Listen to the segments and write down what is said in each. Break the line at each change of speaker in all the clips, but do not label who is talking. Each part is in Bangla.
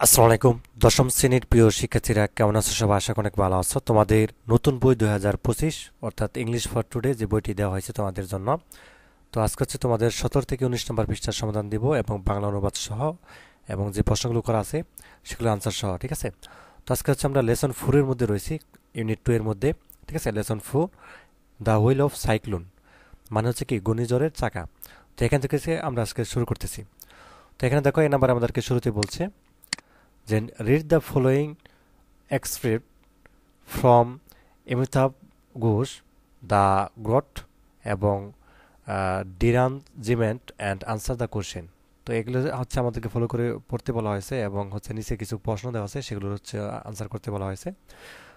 আসসালামু আলাইকুম। দশম শ্রেণীর প্রিয় শিক্ষার্থীরা কেমন আছো? সবাই আশা করি অনেক ভালো আছো। তোমাদের নতুন বই 2025 অর্থাৎ ইংলিশ ফর টুডে যে বইটি দেওয়া হয়েছে তোমাদের জন্য। তো আজকে হচ্ছে তোমাদের 17 থেকে 19 নম্বর পৃষ্ঠার সমাধান দিব এবং বাংলা অনুবাদ সহ এবং যে প্রশ্নগুলো করা আছে সেগুলো আনসার সহ, ঠিক আছে? তো আজকে হচ্ছে আমরা লেসন 4 এর মধ্যে রয়েছি, ইউনিট 2 এর মধ্যে, ঠিক আছে? Lesson 4, the wheel of cyclone, মানে হচ্ছে কি ঘূর্ণিঝড়ের চাকা। তো এখান থেকে আমরা আজকে শুরু করতেছি। তো এখানে দেখো এই নাম্বার আমাদেরকে শুরুতে বলছে যে read the following excerpt from Amitav Ghosh, the great এবং derangement and answer the question. তো এগুলো হচ্ছে আমাদেরকে ফলো করে পড়তে বলা হয়েছে এবং হচ্ছে নিচে কিছু প্রশ্ন দেওয়া আছে, সেগুলো হচ্ছে আনসার করতে বলা হয়েছে।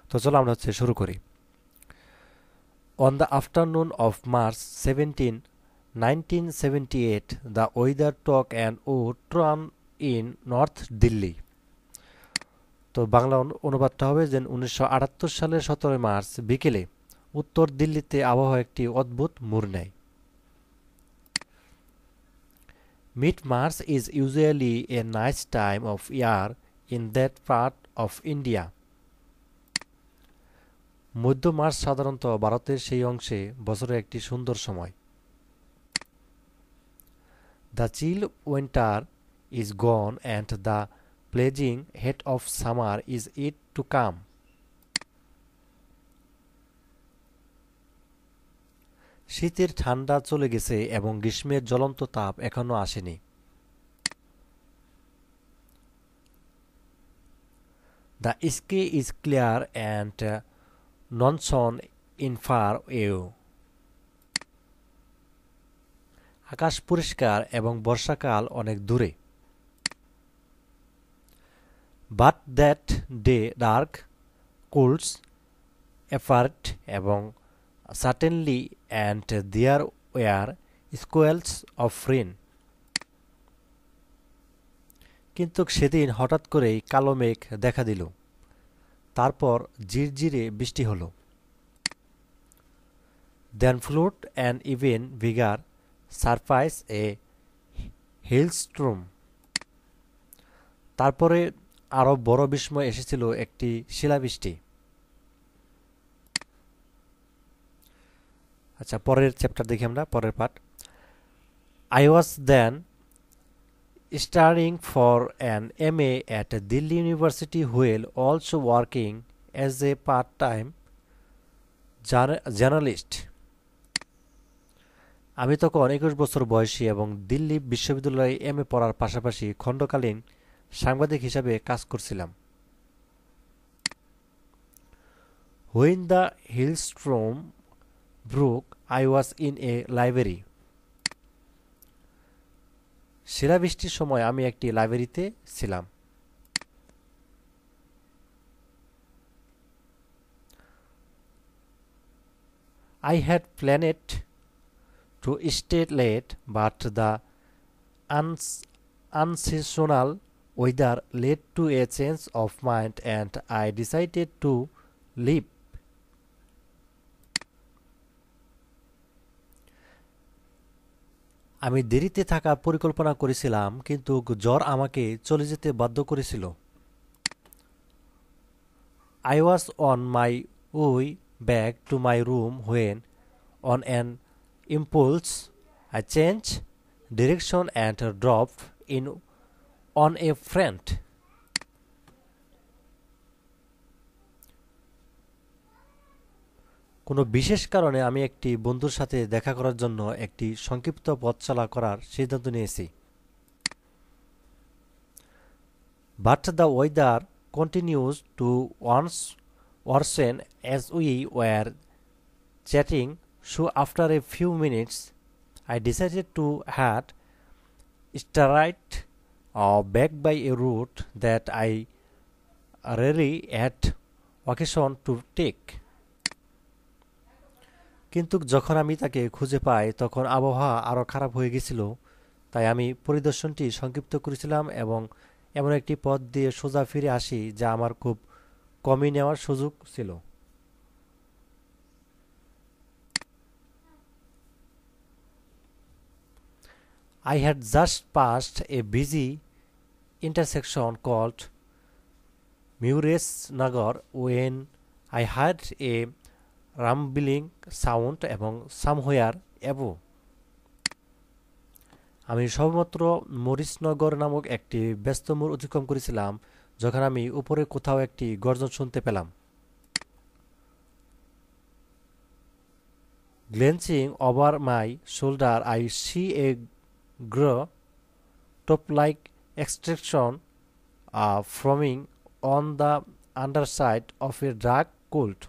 তো চলো আমরা হচ্ছে শুরু করি। On the afternoon of March 17, 1978, the weather took an odd turn in north Delhi. তো বাংলা অনুবাদটা হবে যে 1978 সালের 17 মার্চ বিকেলে উত্তর দিল্লিতে আবহাওয়া একটি অদ্ভুত মোড় নেয়। Mid March is usually a nice time of year in that part of India. মধ্য মার্চ সাধারণত ভারতের সেই অংশে বছরের একটি সুন্দর সময়। The chill winter is gone and the pleasing heat of summer is yet to come. শীতের ঠান্ডা চলে গেছে এবং গ্রীষ্মের জ্বলন্ত তাপ এখনো আসেনি। The sky is clear and monsoon in far away. আকাশ পরিষ্কার এবং বর্ষাকাল অনেক দূরে। But that day dark clouds appeared এবং সার্টেনলি and there were squalls of rain. কিন্তু সেদিন হঠাৎ করেই কালো মেঘ দেখা দিল, তারপর ঝিরঝিরে বৃষ্টি হলো। Then followed and even bigger surprise a hailstorm. তারপরে আরও বড় বিস্ময় এসেছিল, একটি শিলাবৃষ্টি। আচ্ছা, পরের চ্যাপ্টার দেখি আমরা, পরের part. I was then studying for an MA at Delhi University while also working as a part-time journalist. আমি তখন 21 বছর বয়সী এবং দিল্লি বিশ্ববিদ্যালয়ে এমএ পড়ার পাশাপাশি খণ্ডকালীন সাংবাদিক হিসাবে কাজ করছিলাম। When the hailstorm broke, I was in a library. শিলাবৃষ্টির সময় আমি একটি লাইব্রেরিতে ছিলাম। I had planned to stay late, but the unseasonal weather led to a change of mind and I decided to leave. আমি দেরিতে থাকার পরিকল্পনা করেছিলাম, কিন্তু জ্বর আমাকে চলে যেতে বাধ্য করেছিল। I was on my way back to my room when, on an impulse, I changed direction and dropped in on a friend. কোনো বিশেষ কারণে আমি একটি বন্ধুর সাথে দেখা করার জন্য একটি সংক্ষিপ্ত পথ চলা করার সিদ্ধান্ত নিয়েছি। But the weather continues to worsen as we were chatting, so after a few minutes, I decided to head straight back by a route that I rarely had occasion to take. কিন্তু যখন আমি তাকে খুঁজে পাই তখন আবহাওয়া আরও খারাপ হয়ে গেছিল, তাই আমি পরিদর্শনটি সংক্ষিপ্ত করেছিলাম এবং এমন একটি পথ দিয়ে সোজা ফিরে আসি যা আমার খুব কমই নেওয়ার সুযোগ ছিল। I had just passed a busy intersection called মিউরেসনগর when I heard a rumbling sound এবং somewhere above. আমি সবেমাত্র মরিসনগর নামক একটি ব্যস্ত মোড় অতিক্রম করেছিলাম যখন আমি উপরে কোথাও একটি গর্জন শুনতে পেলাম। Glancing over my shoulder, I see a grow top-like extraction forming on the underside of a dark cult.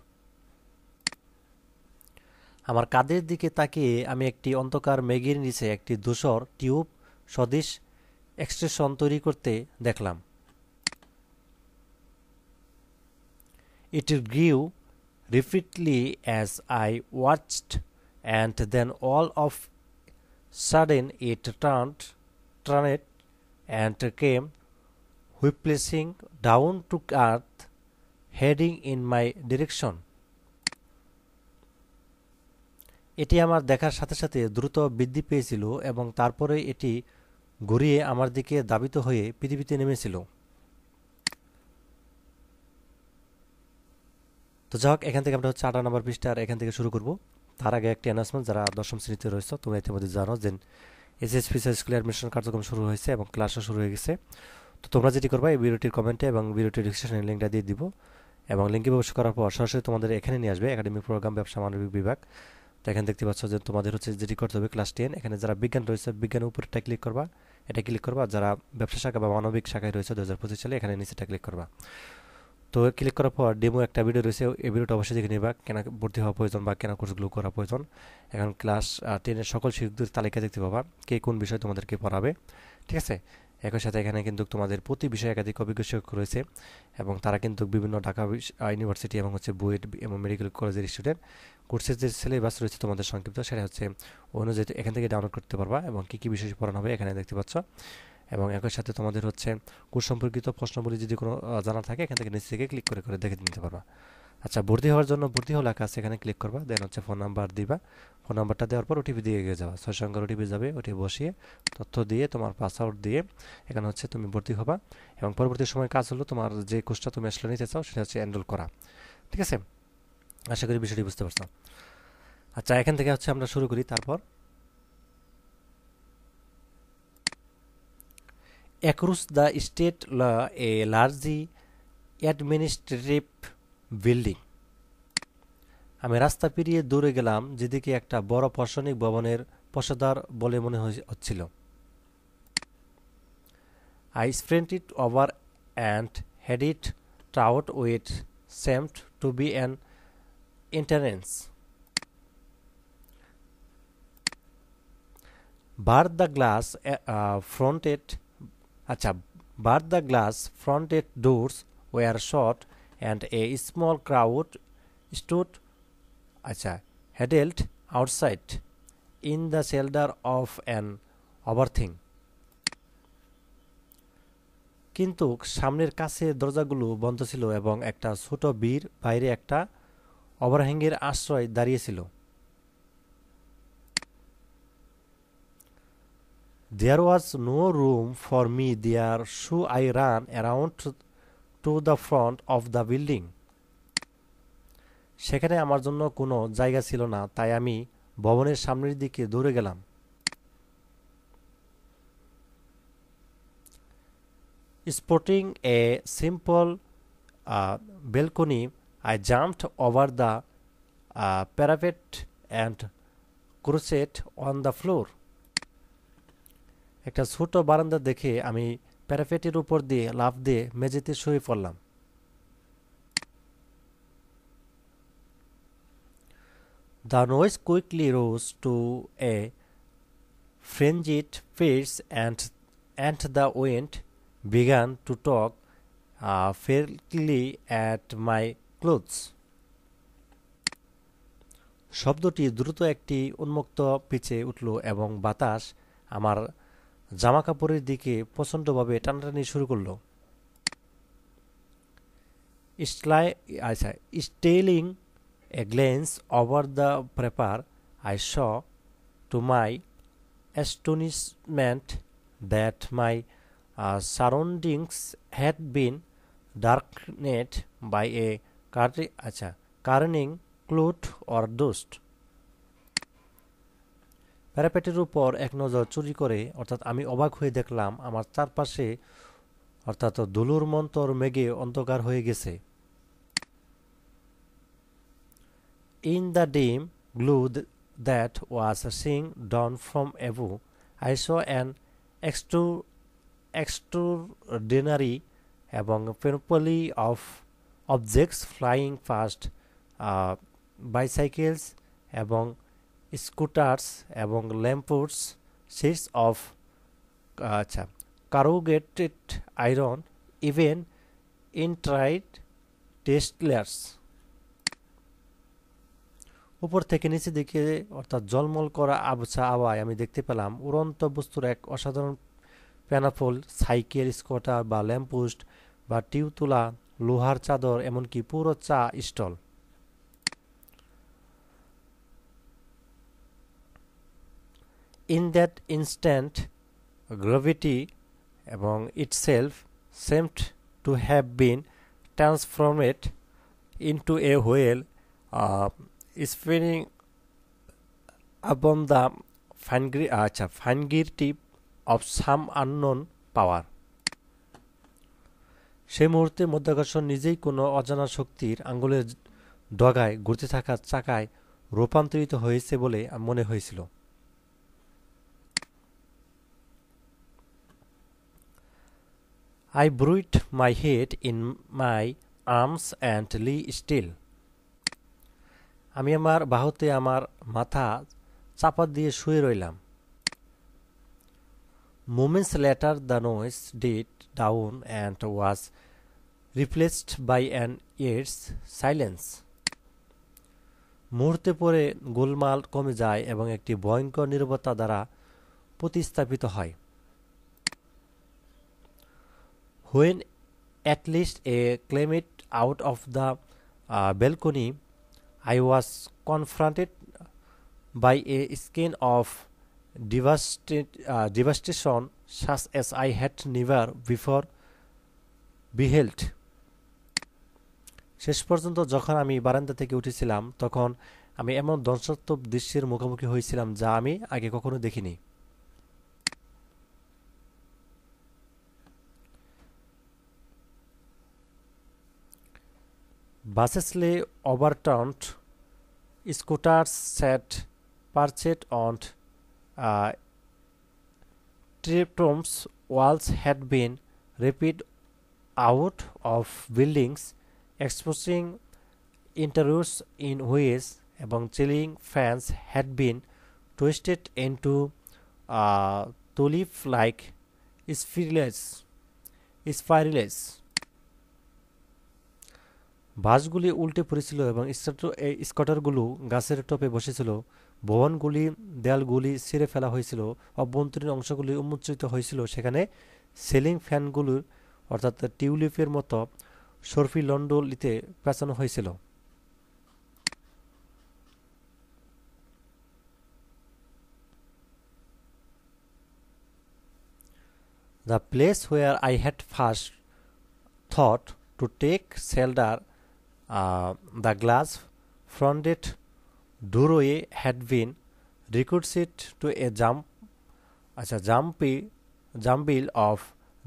আমার কাঁধের দিকে তাকিয়ে আমি একটি অন্ধকার মেঘের নিচে একটি ধূসর টিউব সদৃশ এক্সট্রেশন তৈরি করতে দেখলাম। It grew rapidly as I watched, and then all of sudden it turned and came whiplashing down to earth, heading in my direction. এটি আমার দেখার সাথে সাথে দ্রুত বৃদ্ধি পেয়েছিল এবং তারপরে এটি ঘুরিয়ে আমার দিকে ধাবিত হয়ে পৃথিবীতে নেমেছিল। তো যাই হোক, এখান থেকে আমরা 8 নম্বর পৃষ্ঠার এখান থেকে শুরু করব। তার আগে একটি অ্যানাউন্সমেন্ট, যারা 10ম শ্রেণীতে রয়েছে তোমরা ইতিমধ্যে জানো যে এসএসপি স্কুল অ্যাডমিশন কার্যক্রম শুরু হয়েছে এবং ক্লাসও শুরু হয়ে গেছে। তো তোমরা যেটি করবা, এই ভিডিওটির কমেন্টে এবং ভিডিওটির ডিসক্রিপশনে লিঙ্কটা দিয়ে দিব এবং লিঙ্কে প্রবেশ করার পর সরাসরি তোমাদের এখানে নিয়ে আসবে একাডেমিক প্রোগ্রাম ব্যবসা মানবিক বিভাগ। তো এখানে দেখতে পাচ্ছ যে তোমাদের যেটি করতে হবে ক্লাস 10, এখানে যারা বিজ্ঞান রয়েছে বিজ্ঞানের উপরটা ক্লিক করবা, এটা ক্লিক করবা। যারা ব্যবসা শাখা বা মানবিক শাখায় রয়েছে 2025 সালে এখানে নিচেটা ক্লিক করবা। তো ক্লিক করার পর ডেমো একটা ভিডিও রয়েছে, এই ভিডিওটা অবশ্যই দেখে নিবা কেন ভর্তি হওয়া প্রয়োজন বা কেন কোর্সগুলো করা প্রয়োজন। এখন ক্লাস 10-এর সকল শিক্ষকদের তালিকা দেখতে পাবা কে কোন বিষয় তোমাদেরকে পড়াবে, ঠিক আছে। একই সাথে এখানে কিন্তু তোমাদের প্রতি বিষয়ে একাধিক অভিজ্ঞ শিক্ষক রয়েছে এবং তারা কিন্তু বিভিন্ন ঢাকা ইউনিভার্সিটি এবং বুয়েট এবং মেডিকেল কলেজের স্টুডেন্ট। কোর্সের যে সিলেবাস রয়েছে তোমাদের সংক্ষিপ্ত, সেটা অনুযায়ী এখান থেকে ডাউনলোড করতে পারবা এবং কী কী বিষয় পড়ানো হবে এখানে দেখতে পাচ্ছ। এবং একই সাথে তোমাদের কোর্স সম্পর্কিত প্রশ্নগুলি যদি কোনো জানা থাকে এখান থেকে নিচ থেকে ক্লিক করে করে দেখে নিতে পারবা। আচ্ছা, ভর্তি হওয়ার জন্য ভর্তি হওয়া লেখা আছে, এখানে ক্লিক করবা। দেন ফোন নাম্বার দিবা, ফোন নাম্বারটা দেওয়ার পর ওটিপি দিয়ে যাওয়া, 6 সংখ্যার ওটিপি যাবে, ওটি বসিয়ে তথ্য দিয়ে তোমার পাসওয়ার্ড দিয়ে এখানে তুমি ভর্তি হবা। এবং পরবর্তী সময় কাজ হলো তোমার যে কোর্সটা তুমি আসলে নিতে চাও সেটা এনরোল করা, ঠিক আছে। আশা করি বিষয়টি বুঝতে পারছো। আচ্ছা, এখান থেকে আমরা শুরু করি। তারপর across the state law a large administrative building. আমি রাস্তা পেরিয়ে দৌড়ে গেলাম যেদিকে একটা বড় প্রশাসনিক ভবনের পশাদার বলে মনে হচ্ছিল। I sprinted over and headed toward which seemed to be an entrance. But the glass fronted doors were shut and a small crowd stood huddled outside in the shelter of an overthing. কিন্তু সামনের কাছে দরজাগুলো বন্ধ ছিল এবং একটা ছোট বীর বাইরে একটা ওভারহ্যাঙ্গের আশ্রয় দাঁড়িয়েছিল। There was no room for me there, so I ran around to the front of the building. সেখানে আমার জন্য কোনো জায়গা ছিল না, তাই আমি ভবনের সামনের দিকে দৌড়ে গেলাম। Spotting a simple balcony, I jumped over the parapet and crouched on the floor. একটা ছোট বারান্দা দেখে আমি প্যারাপেটের উপর দিয়ে লাফ দিয়ে মেঝেতে শুয়ে পড়লাম। The noise quickly rose to a frenzied pace and the wind began to tug fiercely at my clothes. শব্দটি দ্রুত একটি উন্মুক্ত পিচে উঠল এবং বাতাস আমার জামাকাপড়ের দিকে প্রচণ্ডভাবে টানাটানি শুরু করল। Stealing a glance over the paper, I saw to my astonishment that my surroundings had been darkened by a careening cloud or dust. প্যারাপেটের উপর এক নজর চুরি করে অর্থাৎ আমি অবাক হয়ে দেখলাম আমার চারপাশে অর্থাৎ ধুলোর মন্তর মেঘে অন্ধকার হয়ে গেছে। In the dim glow that was seeing down from above, I saw an extraordinary এবং panoply of objects flying past, bicycles এবং স্কুটার্স এবং ল্যাম্পোস্টস, sheets of corrugated iron, even intricate testlers. উপর থেকে নিচে দিকে অর্থাৎ জলমল করা আবছা আওয়ায় আমি দেখতে পেলাম উড়ন্ত বস্তুর এক অসাধারণ প্যানাফল, সাইকেল, স্কুটার বা ল্যাম্পপোস্ট বা টিউতুলা, লোহার চাদর, এমনকি পুরো চা stall. In that instant, gravity এবং itself seemed to have been transformed into a whale spinning upon the fingertip of some unknown power. সেই মুহূর্তে মধ্যাকর্ষণ নিজেই কোনো অজানা শক্তির আঙ্গুলের ডগায় ঘুরতে থাকা চাকায় রূপান্তরিত হয়েছে বলে মনে হয়েছিল। I buried my head in my arms and lay still. আমি আমার বাহুতে আমার মাথা চাপা দিয়ে শুয়ে রইলাম। Moments later the noise died down and was replaced by an eerie silence. মুহূর্তে পরে গোলমাল কমে যায় এবং একটি ভয়ঙ্কর নীরবতা দ্বারা প্রতিস্থাপিত হয়। When at least a climate out of the balcony, I was confronted by a scene of devastation such as I had never before beheld. শেষ পর্যন্ত যখন আমি বারান্দা থেকে উঠেছিলাম তখন আমি এমন ধ্বংসাত্মক দৃশ্যের মুখোমুখি হয়েছিলাম যা আমি আগে কখনো দেখিনি। Buses lay overturned, scooters sat perched on tree-tops, walls had been ripped out of buildings, exposing interiors in ways, এবং ceiling fans had been twisted into tulip-like spirals. বাসগুলি উল্টে পড়েছিল এবং স্কুটারগুলো গাছের টপে বসেছিল। ভবনগুলি দেয়ালগুলি ছিঁড়ে ফেলা হয়েছিল, অভ্যন্তরীণ অংশগুলি উন্মোচিত হয়েছিল। সেখানে সিলিং ফ্যানগুলোর অর্থাৎ টিউলিপের মতো সরফি লন্ডলিতে পেঁচানো হয়েছিল। The place where I had first thought to take shelter, the glass-fronted doorway had been reduced to a jumble of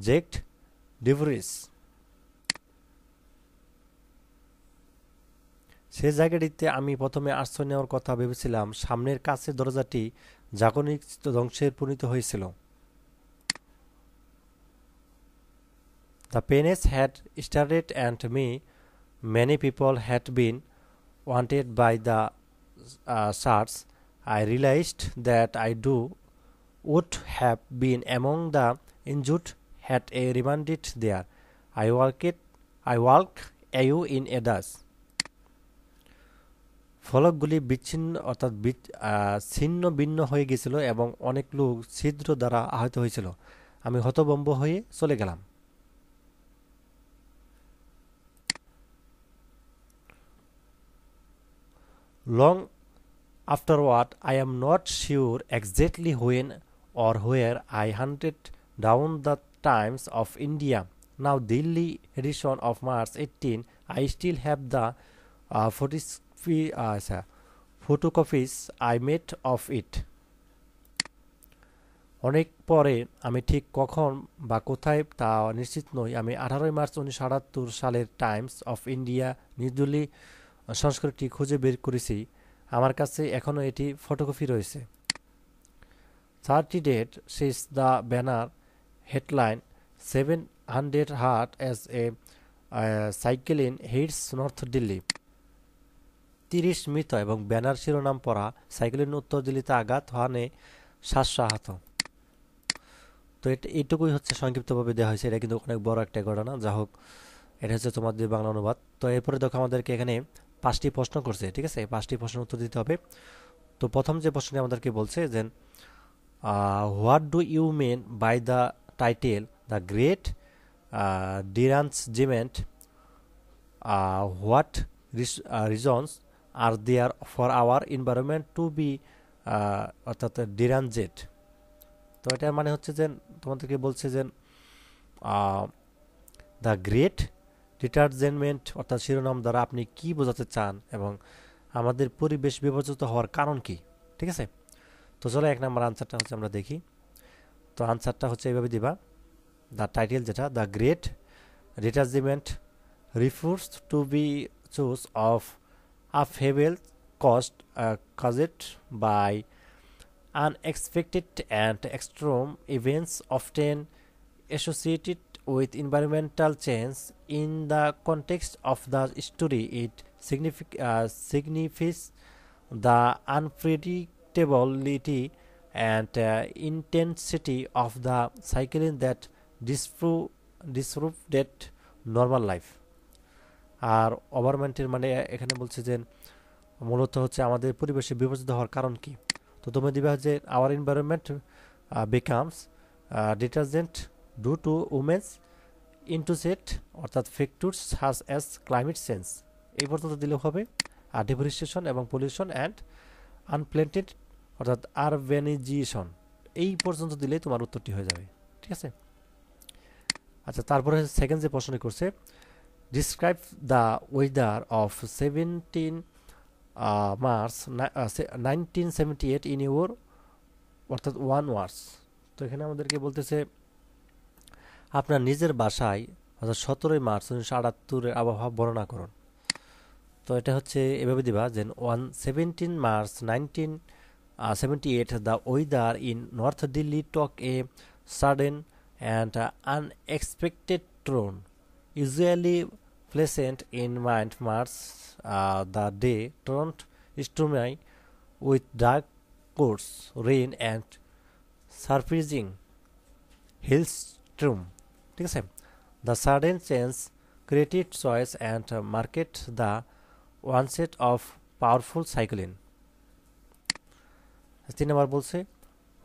jagged debris. সেই জায়গাটিতে আমি প্রথমে আশ্রয় নেওয়ার কথা ভেবেছিলাম। সামনের কাছের দরজাটি জাগনিক ধ্বংসের পরিণত হয়েছিল। The penis had started and many people had been wanted by the search. I realized that I would have been among the injured had I remained there. I walked you in a dash. ফলকগুলি বিচ্ছিন্ন অর্থাৎ ছিন্ন ভিন্ন হয়ে গেছিল এবং অনেক লোক ছিদ্র দ্বারা আহত হয়েছিল। আমি হতভম্ব হয়ে চলে গেলাম। Long afterward, I am not sure exactly when or where I hunted down the Times of India Now Delhi edition of March 18, I still have the photocopies I made of it. অনেক পরে, আমি ঠিক কখন বা কোথায় তা নিশ্চিত নই, আমি 18 মার্চ 1978 সালের Times of India new Delhi সংস্করণটি খুঁজে বের করেছি। আমার কাছে এখনও এটি ফটোকপি রয়েছে। 30 ডেট শেষ the banner headline 700 hurt as a cyclone hits north Delhi. 30 মৃত এবং ব্যানার শিরোনাম পড়া সাইকেলিন উত্তর দিল্লিতে আঘাত হানে 700 আহত। তো এইটুকুই হচ্ছে সংক্ষিপ্তভাবে দেওয়া হয়েছে। এটা কিন্তু অনেক বড় একটা ঘটনা। যা হোক, এটা হচ্ছে তোমাদের বাংলা অনুবাদ। তো এরপরে দেখো আমাদেরকে এখানে 5টি প্রশ্ন করছে, ঠিক আছে? 5টি প্রশ্নের উত্তর দিতে হবে। তো প্রথম যে প্রশ্নটি আমাদেরকে বলছে যে what do you mean by the title the great derangement, what reasons are there for our environment to be অর্থাৎ ডিরাঞ্জেড। তো এটার মানে হচ্ছে যে তোমাদেরকে বলছে যে দ্য গ্রেট ডিটারজেন্টমেন্ট অর্থাৎ শিরোনাম দ্বারা আপনি কি বোঝাতে চান এবং আমাদের পরিবেশ বিপর্যস্ত হওয়ার কারণ কি, ঠিক আছে? তো চলো 1 নম্বর আনসারটা হচ্ছে আমরা দেখি। তো আনসারটা হচ্ছে এইভাবে দিবা, দ্য টাইটেল যেটা the great derangement refers to be choose of upheaval caused by unexpected and extreme events often associated with environmental change. In the context of the story, it signifies the unpredictability and intensity of the cycling that disrupted normal life. আর ওভারমেন্টের মানে এখানে বলছে যে মূলত হচ্ছে আমাদের পরিবেশে বিপর্যস্ত হওয়ার কারণ কি। তো তুমি দিবা যে our environment becomes detergent due to humans ইন্টুসেট অর্থাৎ factors such as climate change, এই পর্যন্ত দিলেও হবে। আর ডিফরেস্টেশন এবং পলিউশন অ্যান্ড আনপ্ল্যান্টেড অর্থাৎ আরবানাইজেশন, এই পর্যন্ত দিলেই তোমার উত্তরটি হয়ে যাবে, ঠিক আছে? আচ্ছা, তারপরে সেকেন্ড যে প্রশ্নটি করছে, describe the weather of 17 March 1978 in your অর্থাৎ 1 words। তো এখানে আমাদেরকে বলতেছে আপনার নিজের ভাষায় অর্থাৎ 17 মার্চ 1978 এর আবহাওয়া বর্ণনা করুন। তো এটা হচ্ছে এভাবে দিবা যে 17 March 1978 the weather in North Delhi took a sudden and unexpected turn. Usually pleasant in mind, March the day turned stormy with dark clouds, rain and surprising hailstorm, ঠিক আছে? The sudden change created choice and marked the onset of powerful cyclone. 3 নম্বর বলছে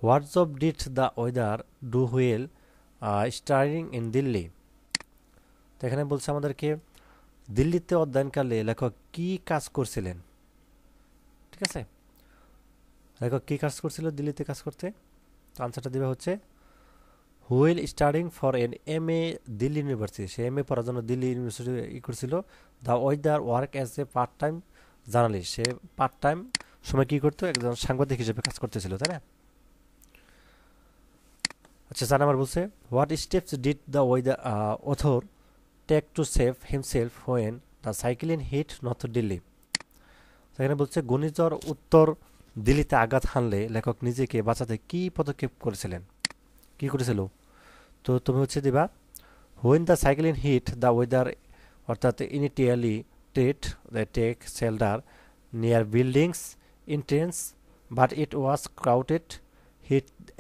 what job did the weather do while starring in Delhi? তো এখানে বলছে আমাদেরকে দিল্লিতে অধ্যয়নকালে লেখক কি কাজ করছিলেন, ঠিক আছে? লেখক কি কাজ করছিল দিল্লিতে কাজ করতে? তো আনসারটা দিবে হচ্ছে wheel studying for N MA Delhi university, say MA পড়ার জন্য দিল্লি ইউনিভার্সিটি করছিল। The weather work as a part time journalist, say part time সময় কি করতো, একজন সাংবাদিক হিসেবে কাজ করতেছিল, তাই না? আচ্ছা, 4 নম্বর বলছে what steps did the weather author take to save himself when the cyclone hit north Delhi. সেখানে বলছে ঘূর্ণিঝড় উত্তর দিল্লিতে আঘাত হানলে লেখক নিজেকে বাঁচাতে কি পদক্ষেপ করেছিলেন, কি করেছিল? তো তুমি হচ্ছে দিবা when the cyclone hit the weather অর্থাৎ initially tried the take shelter near buildings intense but it was crowded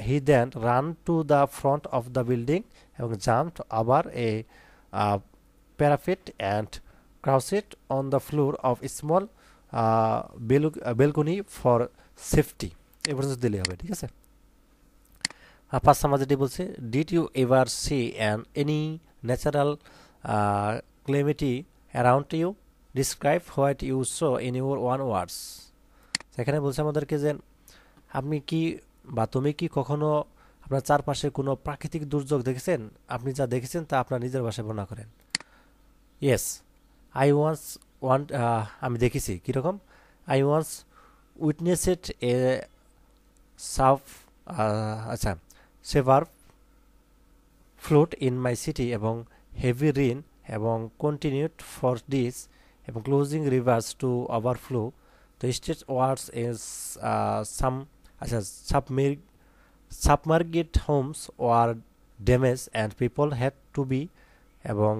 he then ran to the front of the building এবং jumped over a parapet and crouched on the floor of a small balcony for safety, এই পর্যন্ত দিলে হবে, ঠিক আছে? আর 5 নম্বর যেটি বলছে did you ever see any natural calamity around you, describe what you saw in your own words। সেখানে বলছে আমাদেরকে যে আপনি কি বা তুমি কি কখনো আপনার চারপাশে কোনো প্রাকৃতিক দুর্যোগ দেখেছেন? আপনি যা দেখেছেন তা আপনার নিজের ভাষায় বর্ণনা করেন। ইয়েস, আই ওয়ান্স ওয়ান্ট, আমি দেখেছি কীরকম। আই ওয়ান্স উইটনেসেড এ সাফ, আচ্ছা, severe flood in my city এবং হেভি রেন এবং কন্টিনিউড ফর ডিস এবং closing rivers to overflow the state wards is some, আচ্ছা, submerged homes were damage and people had to be এবং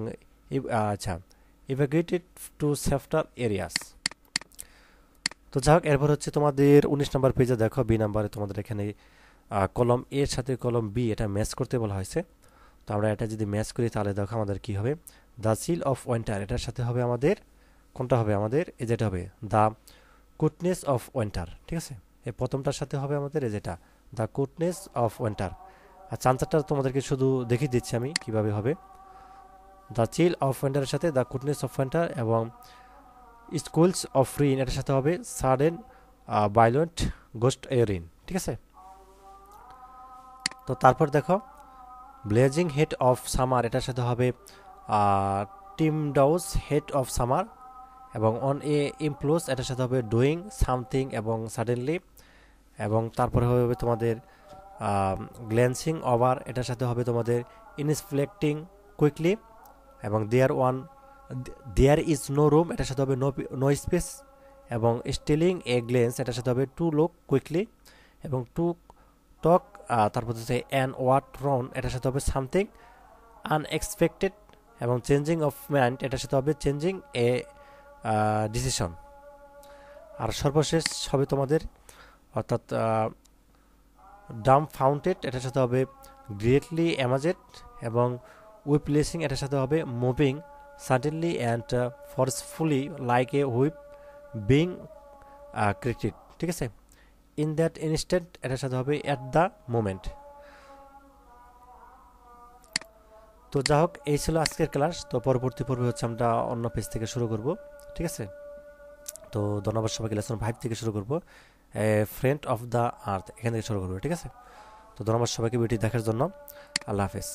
আচ্ছা ইভ্যাকুয়েটেড টু সেফটার এরিয়াস। তো যাই হোক, এরপর হচ্ছে তোমাদের 19 নম্বর পেজে দেখো, বি নাম্বারে তোমাদের এখানে কলম এর সাথে কলম বি এটা ম্যাচ করতে বলা হয়েছে। তো আমরা এটা যদি ম্যাচ করি তাহলে দেখো আমাদের কি হবে। দ্য চিল অফ উইন্টার, এটার সাথে হবে আমাদের কোনটা হবে, আমাদের এই যেটা হবে দ্য কুটনেস অফ উইন্টার। ঠিক আছে, এই প্রথমটার সাথে হবে আমাদের এই যেটা দ্য কুটনেস অফ উইন্টার। আর চান্সারটা তোমাদেরকে শুধু দেখিয়ে দিচ্ছি আমি কিভাবে হবে। দ্য চিল অফ উইন্টারের সাথে দ্য কুটনেস অফ উইন্টার এবং স্কুলস অফ রিন এটার সাথে হবে সাডেন ভায়োলেন্ট গোস্ট এ রিন। ঠিক আছে, তো তারপর দেখো ব্লেজিং হেড অফ সামার এটার সাথে হবে টিম ডাউস হেড অফ সামার এবং অন এ ইমপ্লোস এটার সাথে হবে ডুইং সামথিং এবং সাডেনলি এবং তারপরে হবে তোমাদের গ্ল্যান্সিং ওভার এটার সাথে হবে তোমাদের ইনস্পেক্টিং কুইকলি এবং দেয়ার ইজ নো রুম এটার সাথে হবে নো স্পেস এবং স্টিলিং এ গ্লেন্স এটার সাথে হবে টু লুক কুইকলি এবং টু টক, তারপর হচ্ছে অ্যান ওয়াট রন এটার সাথে হবে সামথিং আনএক্সপেক্টেড এবং চেঞ্জিং অফ মাইন্ড এটার সাথে হবে চেঞ্জিং এ ডিসিশন। আর সর্বশেষ হবে তোমাদের অর্থাৎ ডাম ফাউন্টেড এটার সাথে হবে গ্রেটলি অ্যামাজেড এবং উইপ্লেসিং এটার সাথে হবে moving suddenly and forcefully like a whip being cricket. ঠিক আছে, ইন দ্যাট ইনস্ট্যান্ট এটার সাথে হবে অ্যাট দ্য মোমেন্ট। তো যা হোক, এই ছিল আজকের ক্লাস। তো পরবর্তী পর্বে হচ্ছে আমরা অন্য পেজ থেকে শুরু করব। ঠিক আছে, তো ধন্যবাদ সবাইকে। লেসন 5 থেকে শুরু করব, ফ্রেন্ড অফ দ্য আর্থ এখান থেকে শুরু করবো। ঠিক আছে, তো ধন্যবাদ সবাইকে ভিডিও দেখার জন্য। আল্লাহ হাফেজ।